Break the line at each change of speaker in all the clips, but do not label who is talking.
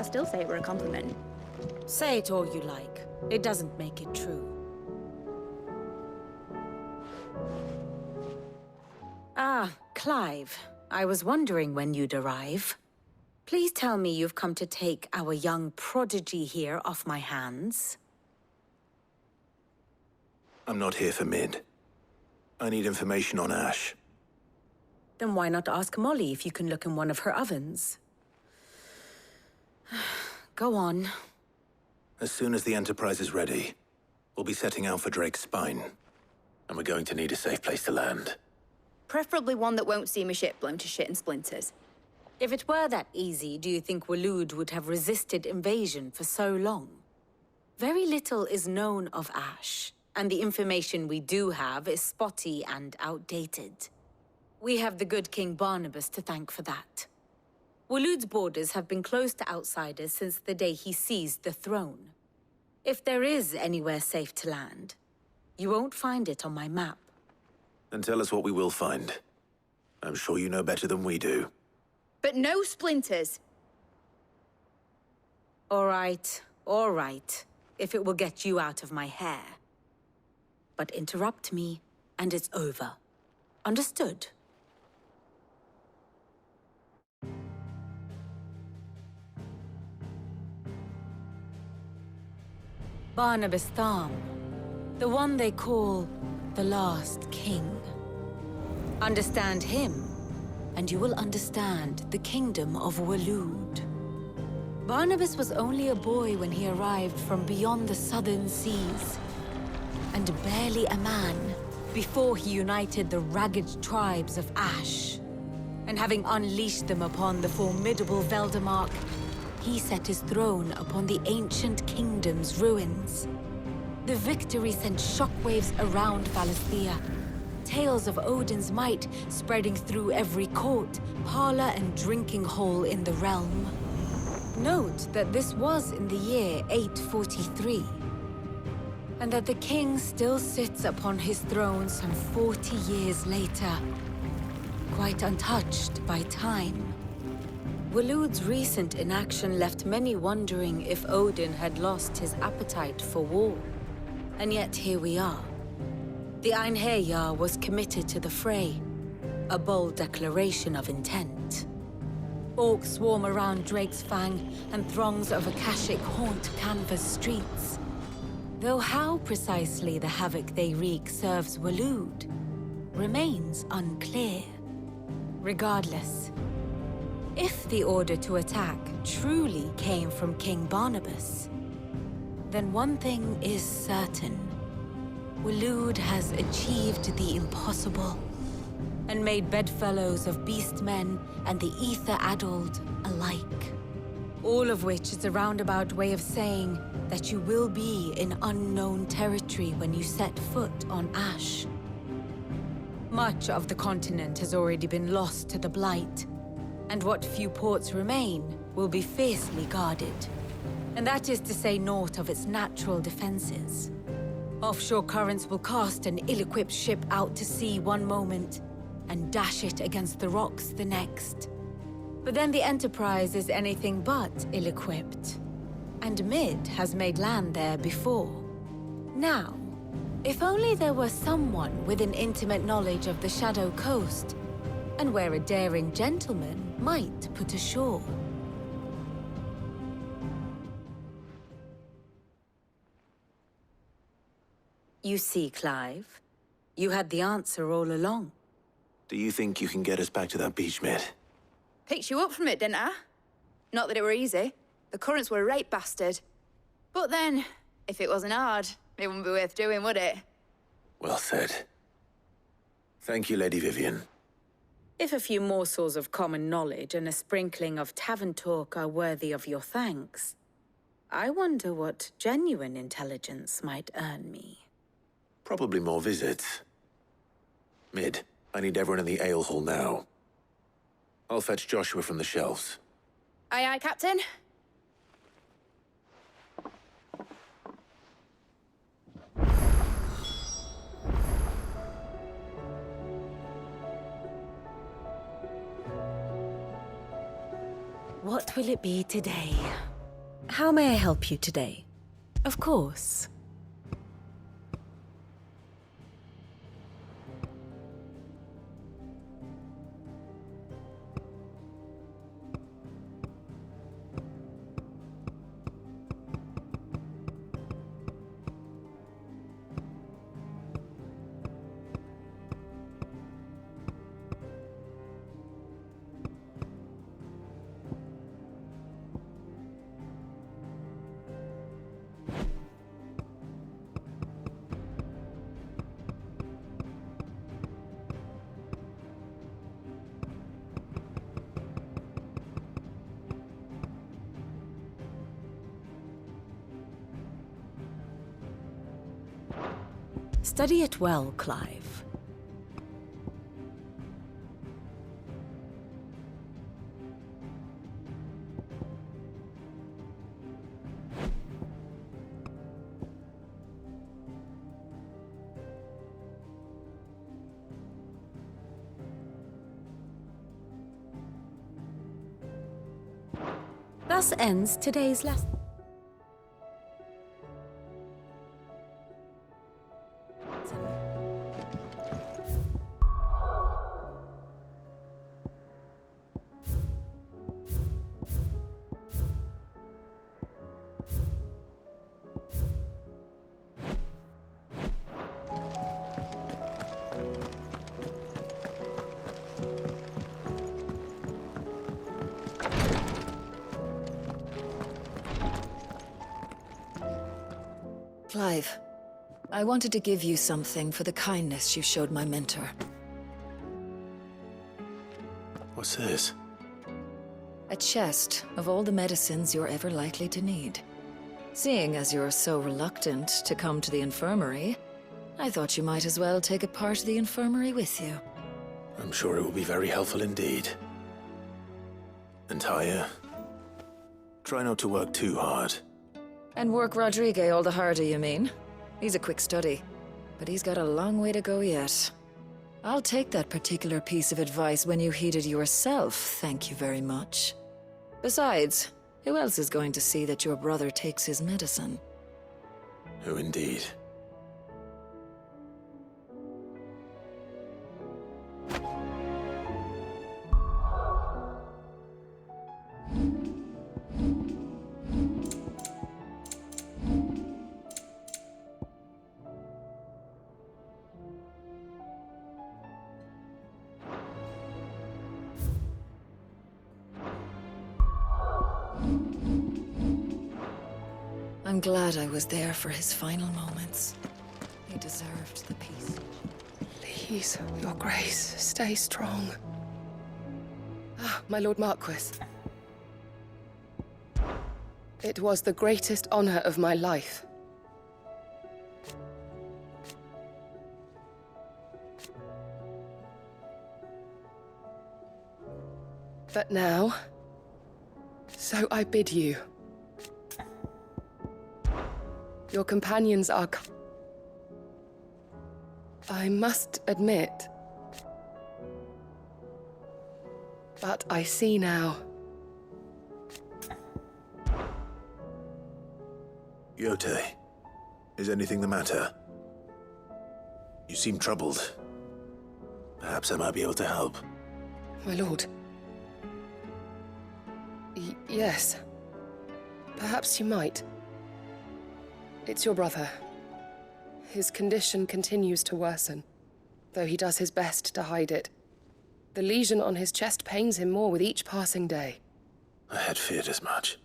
still say it were a compliment.
Say it all you like. It doesn't make it true. Ah, Clive. I was wondering when you'd arrive. Please tell me you've come to take our young prodigy here off my hands.
I'm not here for Mid. I need information on Ash.
Then why not ask Molly if you can look in one of her ovens? Go on.
As soon as the Enterprise is ready, we'll be setting out for Drake's Spine. And we're going to need a safe place to land.
Preferably one that won't see my ship blown to shit and splinters.
If it were that easy, do you think Waloed would have resisted invasion for so long? Very little is known of Ash, and the information we do have is spotty and outdated. We have the good King Barnabas to thank for that. Waloed's borders have been closed to outsiders since the day he seized the throne. If there is anywhere safe to land, you won't find it on my map.
Then tell us what we will find. I'm sure you know better than we do.
But no splinters!
All right, if it will get you out of my hair. But interrupt me, and it's over. Understood? Barnabas Tham, the one they call the Last King. Understand him, and you will understand the kingdom of Waloed. Barnabas was only a boy when he arrived from beyond the southern seas, and barely a man before he united the ragged tribes of Ash. And having unleashed them upon the formidable Veldamark, he set his throne upon the ancient kingdom's ruins. The victory sent shockwaves around Valisthea, tales of Odin's might spreading through every court, parlor, and drinking hole in the realm. Note that this was in the year 843, and that the king still sits upon his throne some 40 years later, quite untouched by time. Waloed's recent inaction left many wondering if Odin had lost his appetite for war. And yet here we are. The Einherjar was committed to the fray, a bold declaration of intent. Orcs swarm around Drake's Fang, and throngs of Akashic haunt Canvas streets. Though how precisely the havoc they wreak serves Waloed remains unclear. Regardless, if the order to attack truly came from King Barnabas, then one thing is certain. Waloed has achieved the impossible, and made bedfellows of beastmen and the ether-addled alike. All of which is a roundabout way of saying that you will be in unknown territory when you set foot on Ash. Much of the continent has already been lost to the Blight, and what few ports remain will be fiercely guarded. And that is to say naught of its natural defenses. Offshore currents will cast an ill-equipped ship out to sea one moment, and dash it against the rocks the next. But then the Enterprise is anything but ill-equipped, and Mid has made land there before. Now, if only there were someone with an intimate knowledge of the Shadow Coast, and where a daring gentleman might put ashore. You see, Clive, you had the answer all along.
Do you think you can get us back to that beach, Mid?
Picked you up from it, didn't I? Not that it were easy. The currents were a right bastard. But then, if it wasn't hard, it wouldn't be worth doing, would it?
Well said. Thank you, Lady Vivian.
If a few morsels of common knowledge and a sprinkling of tavern talk are worthy of your thanks, I wonder what genuine intelligence might earn me.
Probably more visits. Mid, I need everyone in the ale hall now. I'll fetch Joshua from the shelves.
Aye, aye, Captain.
What will it be today? How may I help you today? Of course. Study it well, Clive. Thus ends today's lesson.
Clive, I wanted to give you something for the kindness you showed my mentor.
What's this?
A chest of all the medicines you're ever likely to need. Seeing as you're so reluctant to come to the infirmary, I thought you might as well take a part of the infirmary with you.
I'm sure it will be very helpful indeed. And Taya, try not to work too hard.
And work Rodrigue all the harder, you mean? He's a quick study, but he's got a long way to go yet. I'll take that particular piece of advice when you heed it yourself, thank you very much. Besides, who else is going to see that your brother takes his medicine?
Who indeed?
I'm glad I was there for his final moments. He deserved the peace.
Please, your grace, stay strong. Ah, my Lord Marquis. It was the greatest honor of my life. But now, so I bid you. Your companions are... I must admit... But I see now.
Yote, is anything the matter? You seem troubled. Perhaps I might be able to help.
My lord. Yes. Perhaps you might. It's your brother. His condition continues to worsen, though he does his best to hide it. The lesion on his chest pains him more with each passing day.
I had feared as much.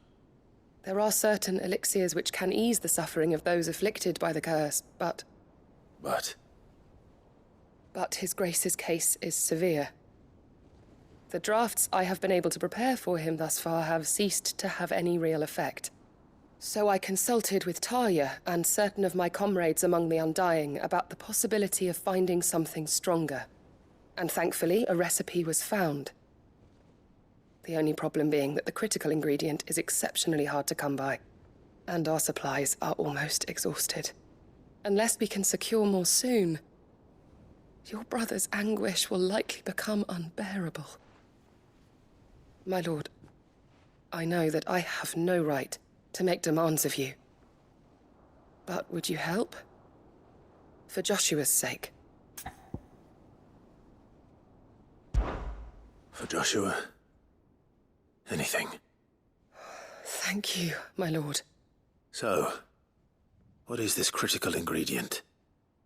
There are certain elixirs which can ease the suffering of those afflicted by the curse, but his grace's case is severe. The drafts I have been able to prepare for him thus far have ceased to have any real effect. So I consulted with Taya and certain of my comrades among the Undying about the possibility of finding something stronger. And thankfully, a recipe was found. The only problem being that the critical ingredient is exceptionally hard to come by, and our supplies are almost exhausted. Unless we can secure more soon, your brother's anguish will likely become unbearable. My lord, I know that I have no right to make demands of you. But would you help? For Joshua's sake.
For Joshua, anything.
Thank you, my lord.
So, what is this critical ingredient?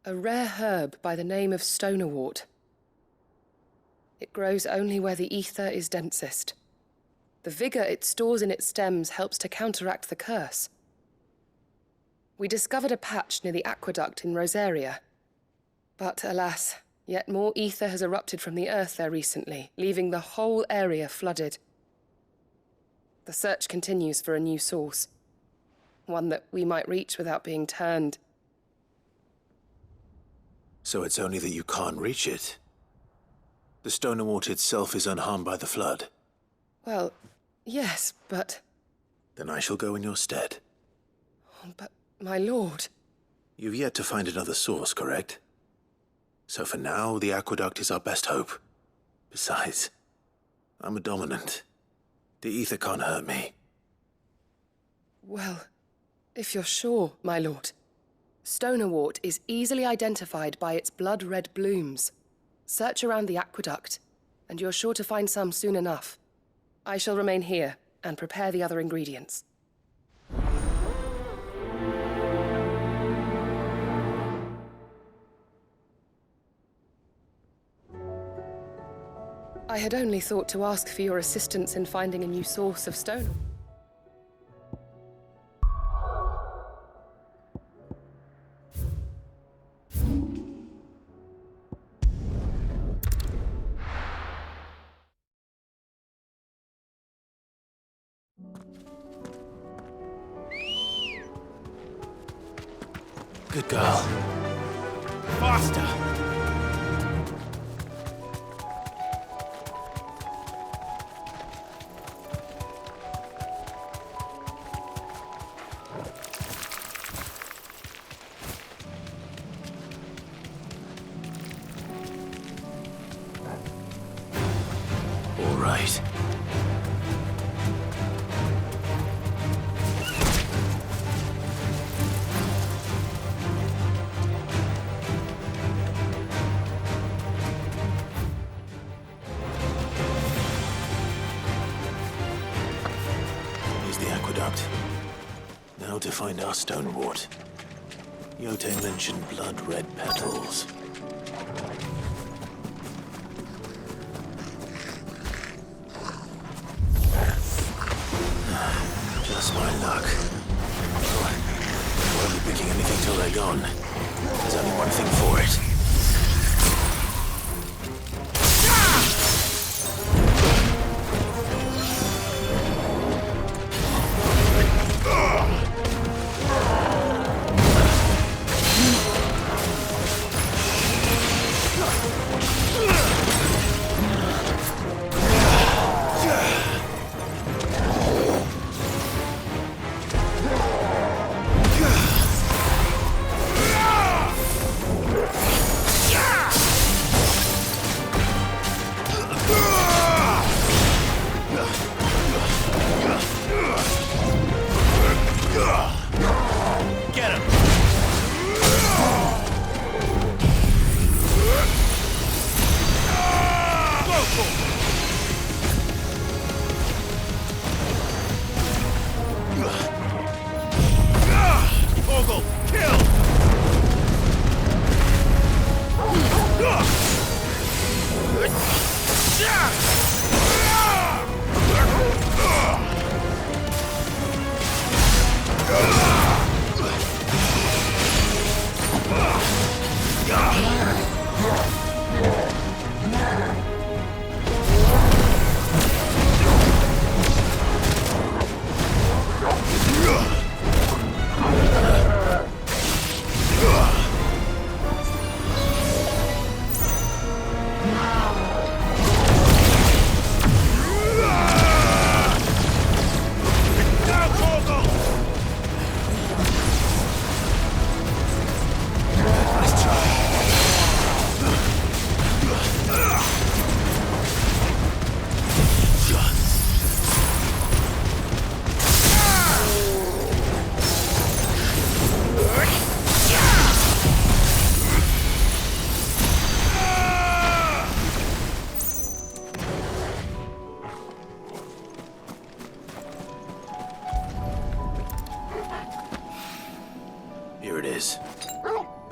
A rare herb by the name of stonerwort. It grows only where the ether is densest. The vigor it stores in its stems helps to counteract the curse. We discovered a patch near the aqueduct in Rosaria. But alas, yet more ether has erupted from the earth there recently, leaving the whole area flooded. The search continues for a new source. One that we might reach without being turned.
So it's only that you can't reach it. The stonerwort itself is unharmed by the flood.
Well, yes, but...
Then I shall go in your stead.
But, my lord...
You've yet to find another source, correct? So for now, the aqueduct is our best hope. Besides, I'm a dominant. The ether can't hurt me.
Well, if you're sure, my lord. Stonerwort is easily identified by its blood-red blooms. Search around the aqueduct, and you're sure to find some soon enough. I shall remain here and prepare the other ingredients. I had only thought to ask for your assistance in finding a new source of stone.
Good girl. Faster! All right. Here's the aqueduct. Now to find our stonewort. Yote mentioned blood-red petals. Just my luck. I won't be picking anything till they're gone. There's only one thing for it.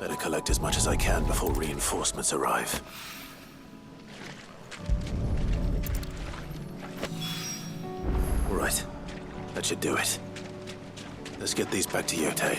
Better collect as much as I can before reinforcements arrive. All right, that should do it. Let's get these back to Yote.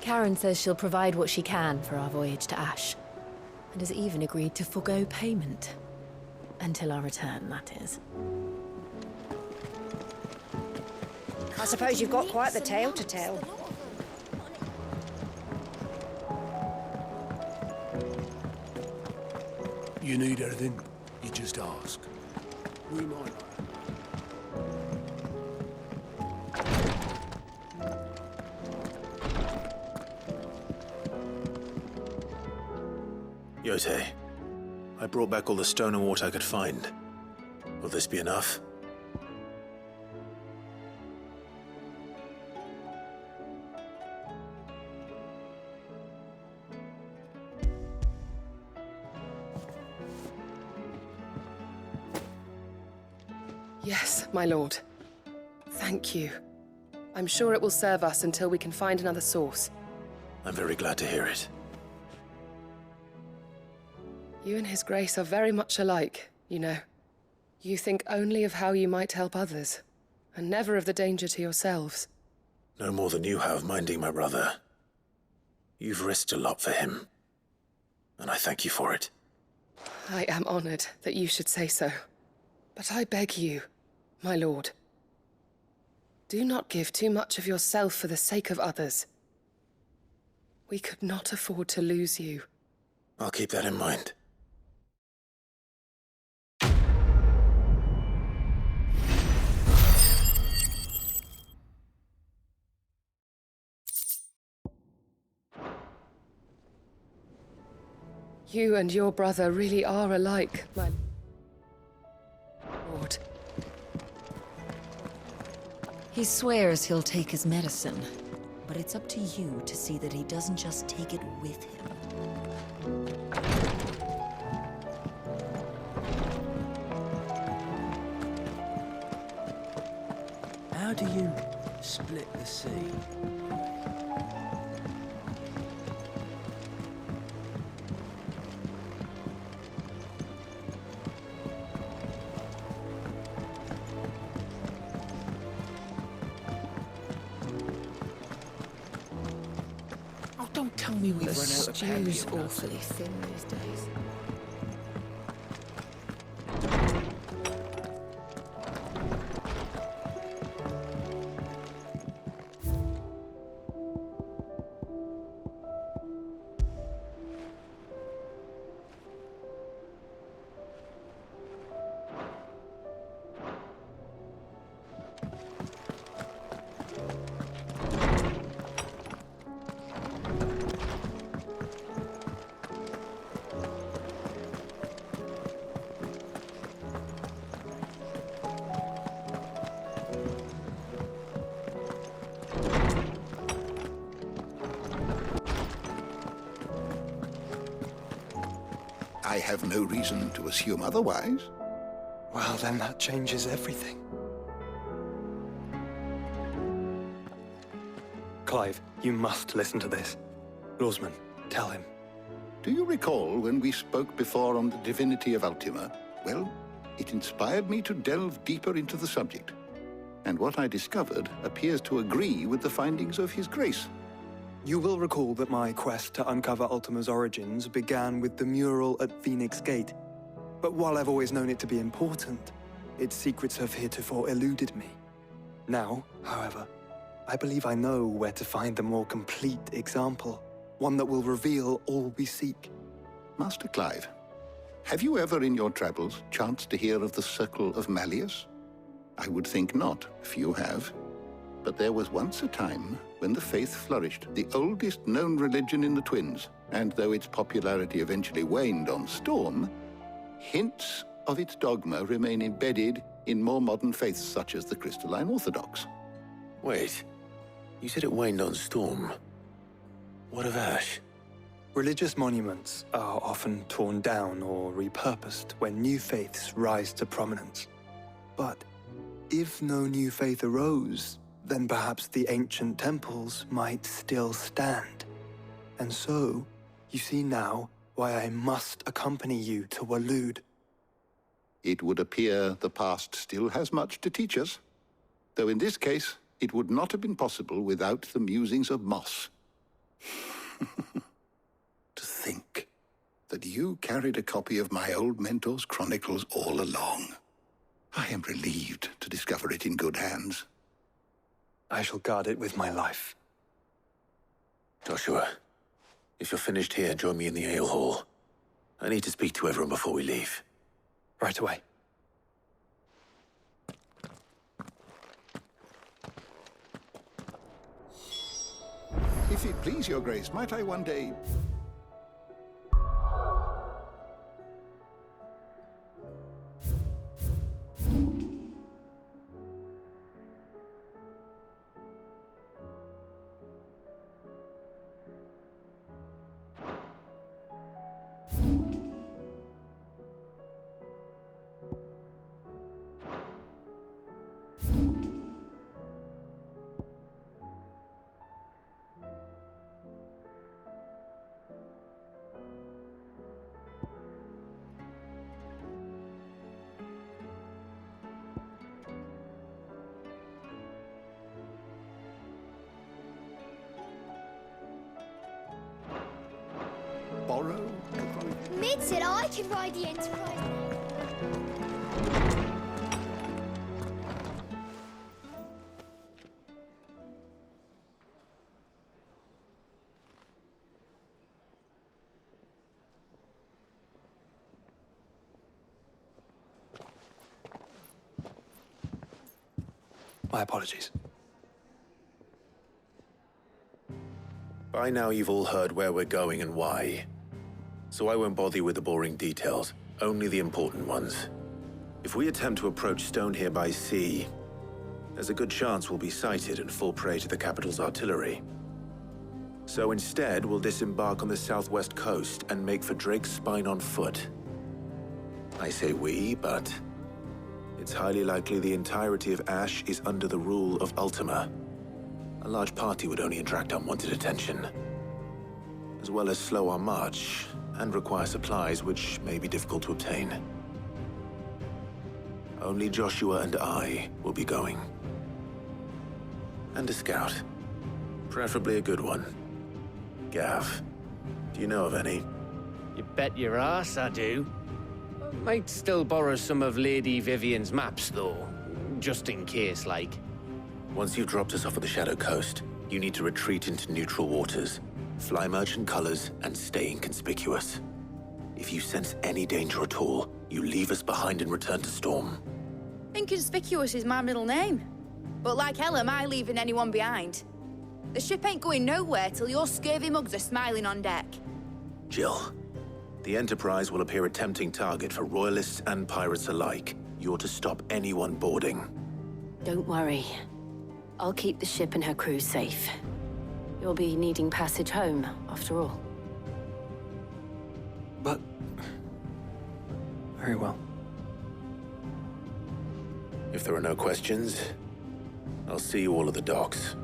Karen says she'll provide what she can for our voyage to Ash, and has even agreed to forgo payment. Until our return, that is.
I suppose you've got quite the tale to tell.
You need anything, you just ask. We might.
Yote, I brought back all the stone and water I could find. Will this be enough?
Yes, my lord. Thank you. I'm sure it will serve us until we can find another source.
I'm very glad to hear it.
You and His Grace are very much alike, you know. You think only of how you might help others, and never of the danger to yourselves.
No more than you have minding my brother. You've risked a lot for him, and I thank you for it.
I am honored that you should say so. But I beg you, my lord, do not give too much of yourself for the sake of others. We could not afford to lose you.
I'll keep that in mind.
You and your brother really are alike, my lord.
He swears he'll take his medicine, but it's up to you to see that he doesn't just take it with him.
How do you split the sea?
Oh, don't tell me we've
The
run out of
stew's
patio nuts.
awfully thin these days.
I have no reason to assume otherwise.
Well, then that changes everything. Clive, you must listen to this. Lawsman, tell him.
Do you recall when we spoke before on the divinity of Ultima? Well, it inspired me to delve deeper into the subject. And what I discovered appears to agree with the findings of His Grace.
You will recall that my quest to uncover Ultima's origins began with the mural at Phoenix Gate. But while I've always known it to be important, its secrets have heretofore eluded me. Now, however, I believe I know where to find the more complete example, one that will reveal all we seek.
Master Clive, have you ever in your travels chanced to hear of the Circle of Malleus? I would think not, if you have. But there was once a time when the faith flourished, the oldest known religion in the Twins. And though its popularity eventually waned on Storm, hints of its dogma remain embedded in more modern faiths such as the Crystalline Orthodox.
Wait, you said it waned on Storm. What of Ash?
Religious monuments are often torn down or repurposed when new faiths rise to prominence. But if no new faith arose, then perhaps the ancient temples might still stand. And so, you see now why I must accompany you to Waloed.
It would appear the past still has much to teach us, though in this case, it would not have been possible without the musings of Moss. To think that you carried a copy of my old mentor's chronicles all along. I am relieved to discover it in good hands.
I shall guard it with my life.
Joshua, if you're finished here, join me in the ale hall. I need to speak to everyone before we leave.
Right away.
If it please your grace, might I one day... borrow?
Mid said I can ride the Enterprise.
My apologies.
By now you've all heard where we're going and why. So I won't bother you with the boring details, only the important ones. If we attempt to approach Stone here by sea, there's a good chance we'll be sighted and fall prey to the capital's artillery. So instead, we'll disembark on the southwest coast and make for Drake's Spine on foot. I say we, but it's highly likely the entirety of Ash is under the rule of Ultima. A large party would only attract unwanted attention, as well as slow our march and require supplies which may be difficult to obtain. Only Joshua and I will be going. And a scout. Preferably a good one. Gav, do you know of any?
You bet your ass I do. Might still borrow some of Lady Vivian's maps, though. Just in case, like.
Once you've dropped us off at the Shadow Coast, you need to retreat into neutral waters, fly merchant colors, and stay inconspicuous. If you sense any danger at all, you leave us behind and return to Storm.
Inconspicuous is my middle name. But like hell am I leaving anyone behind. The ship ain't going nowhere till your scurvy mugs are smiling on deck.
Jill, the Enterprise will appear a tempting target for royalists and pirates alike. You're to stop anyone boarding.
Don't worry. I'll keep the ship and her crew safe. You'll be needing passage home, after all.
But... very well.
If there are no questions, I'll see you all at the docks.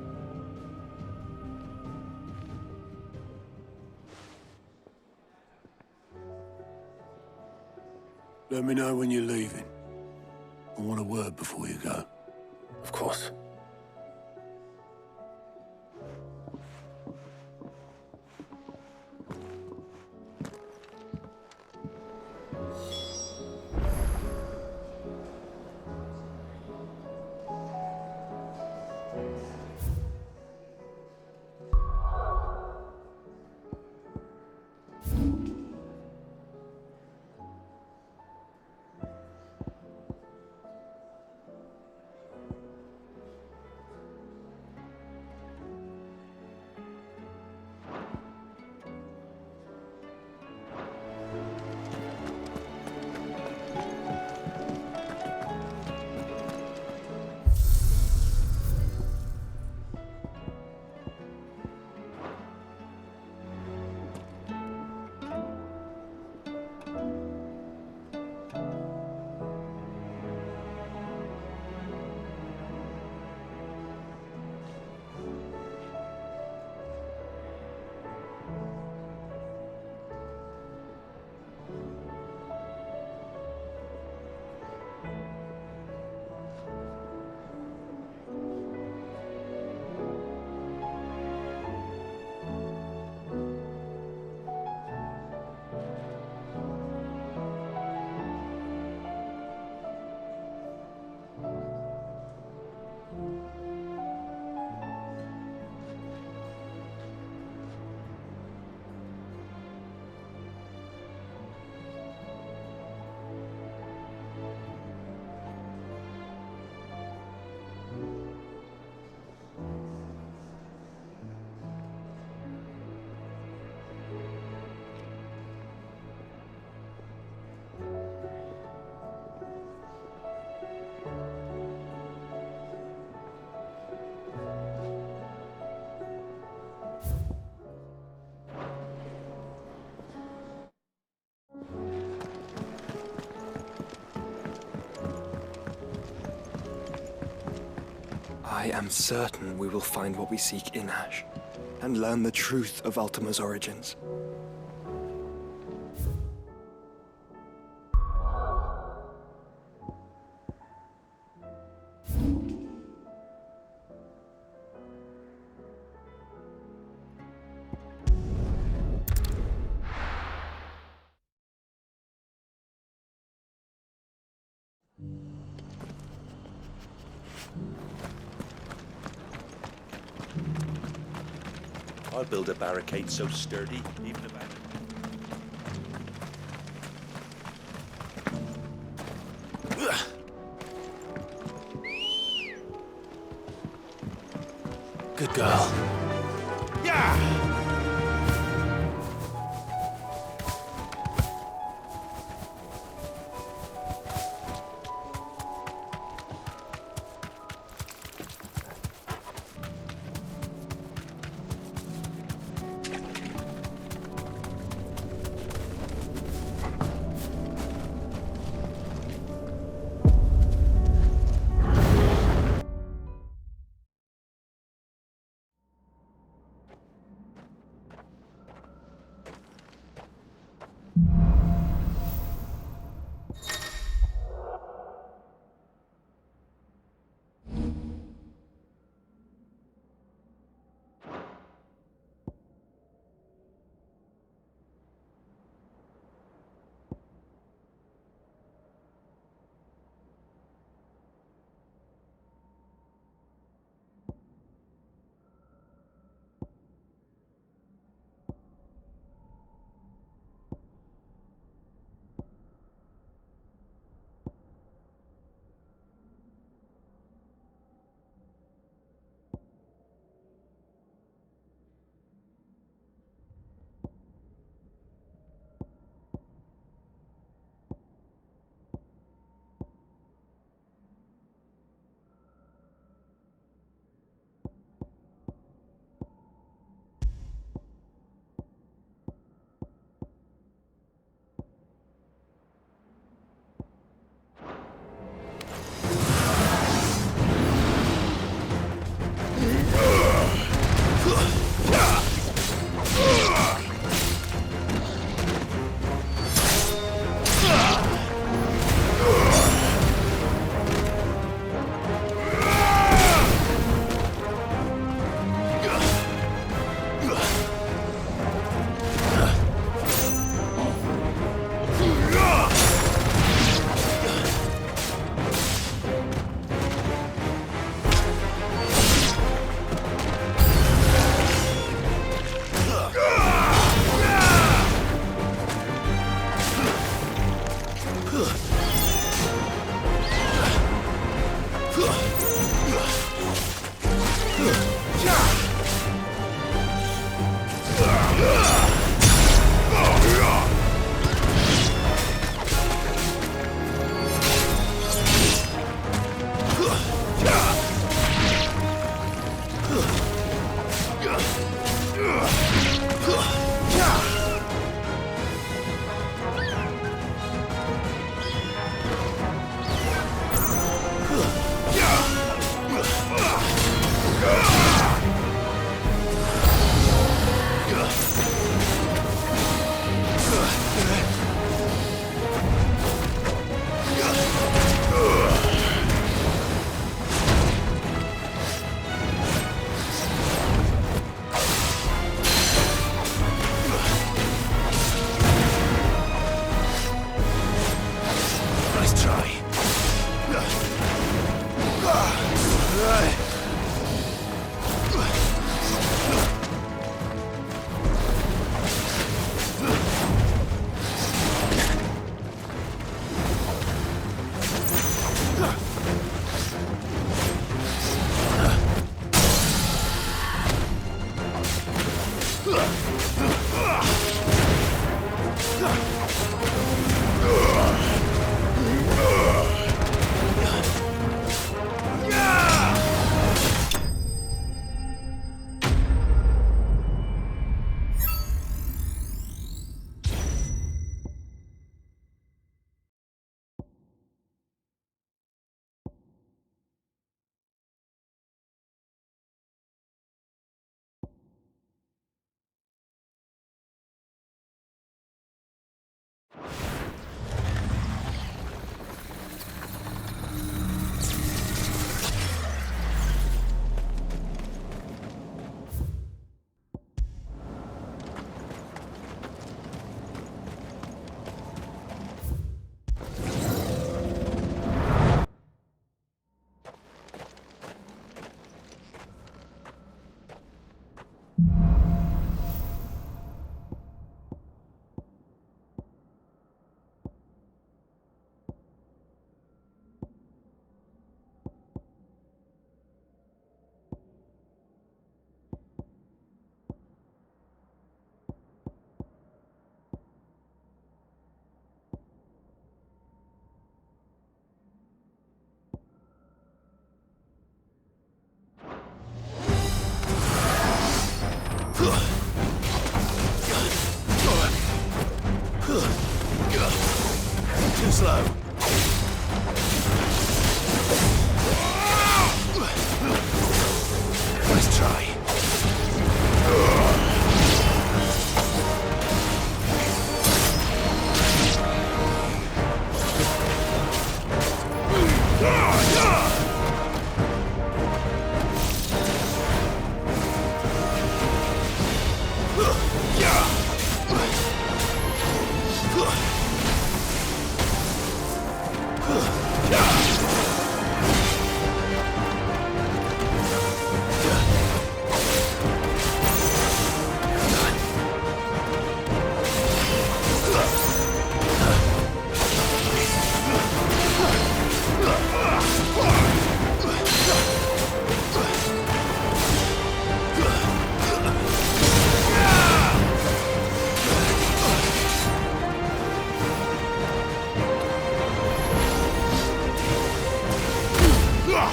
Let me know when you're leaving. I want a word before you go.
Of course.
I am certain we will find what we seek in Ash, and learn the truth of Ultima's origins.
I'll build a barricade so sturdy, even if I...
Good girl.
Yeah!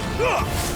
Too slow.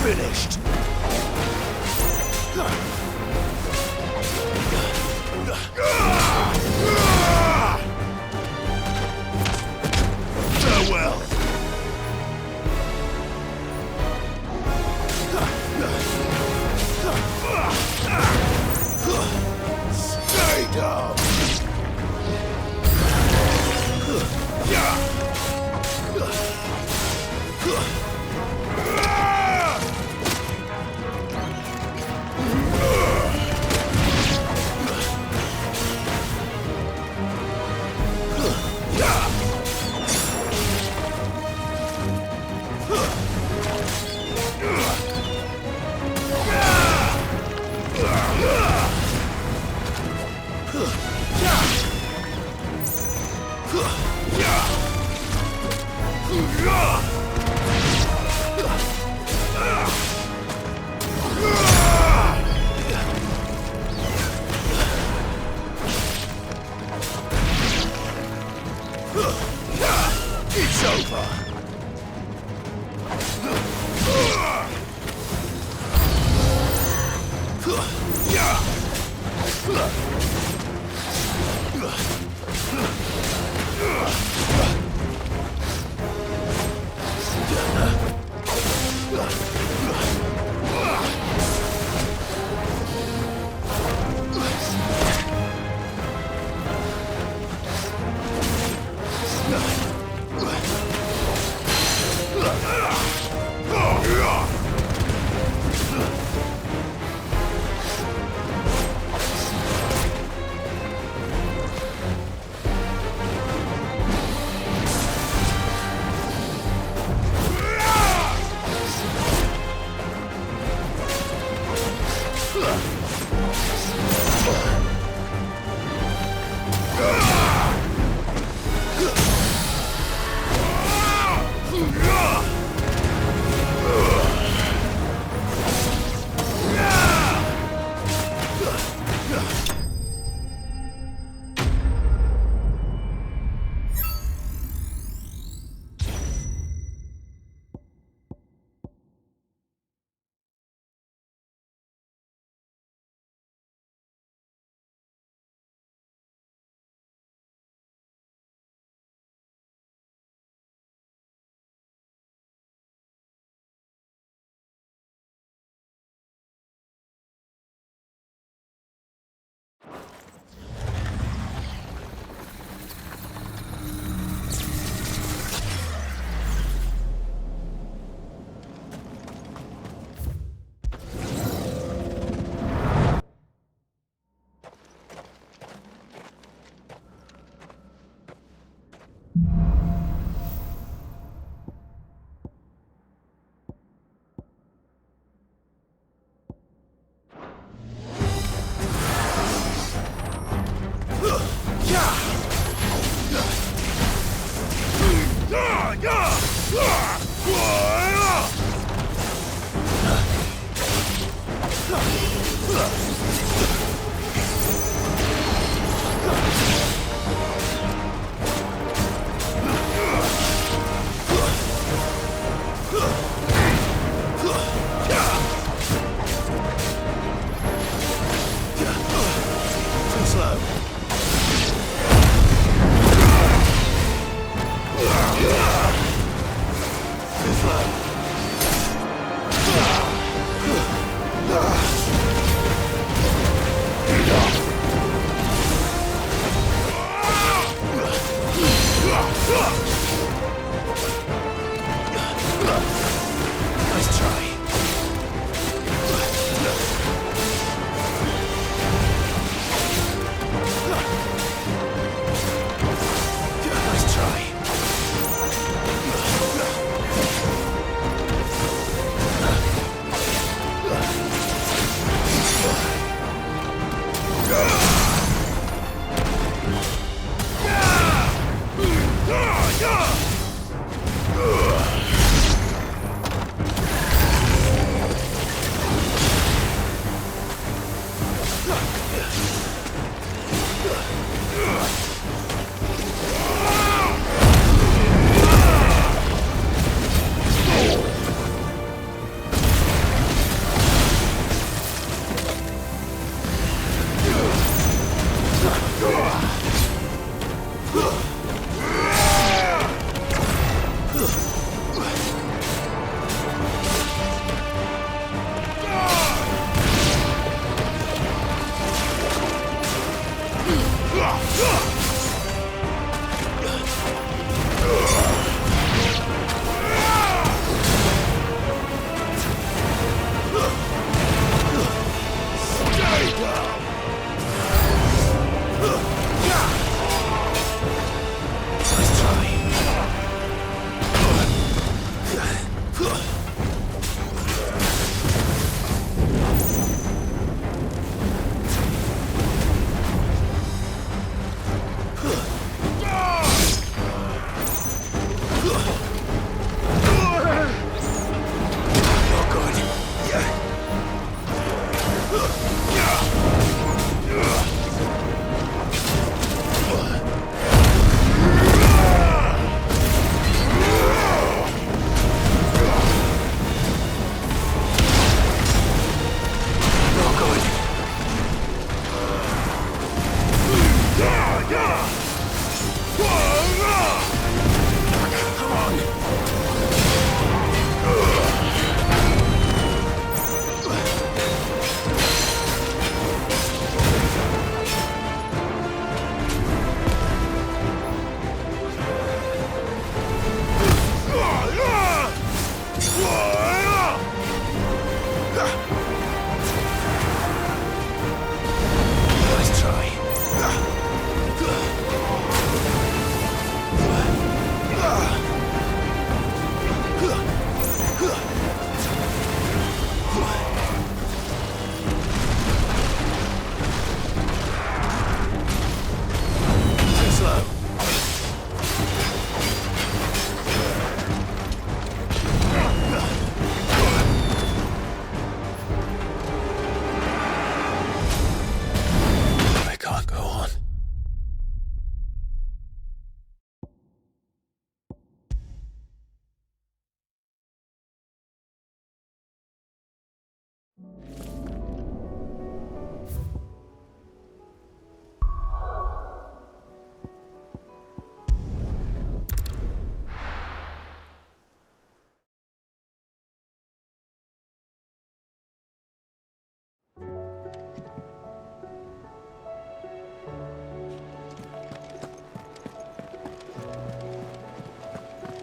finished. Farewell. Stay down. It's over.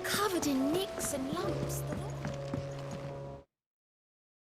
Covered in nicks and lumps. The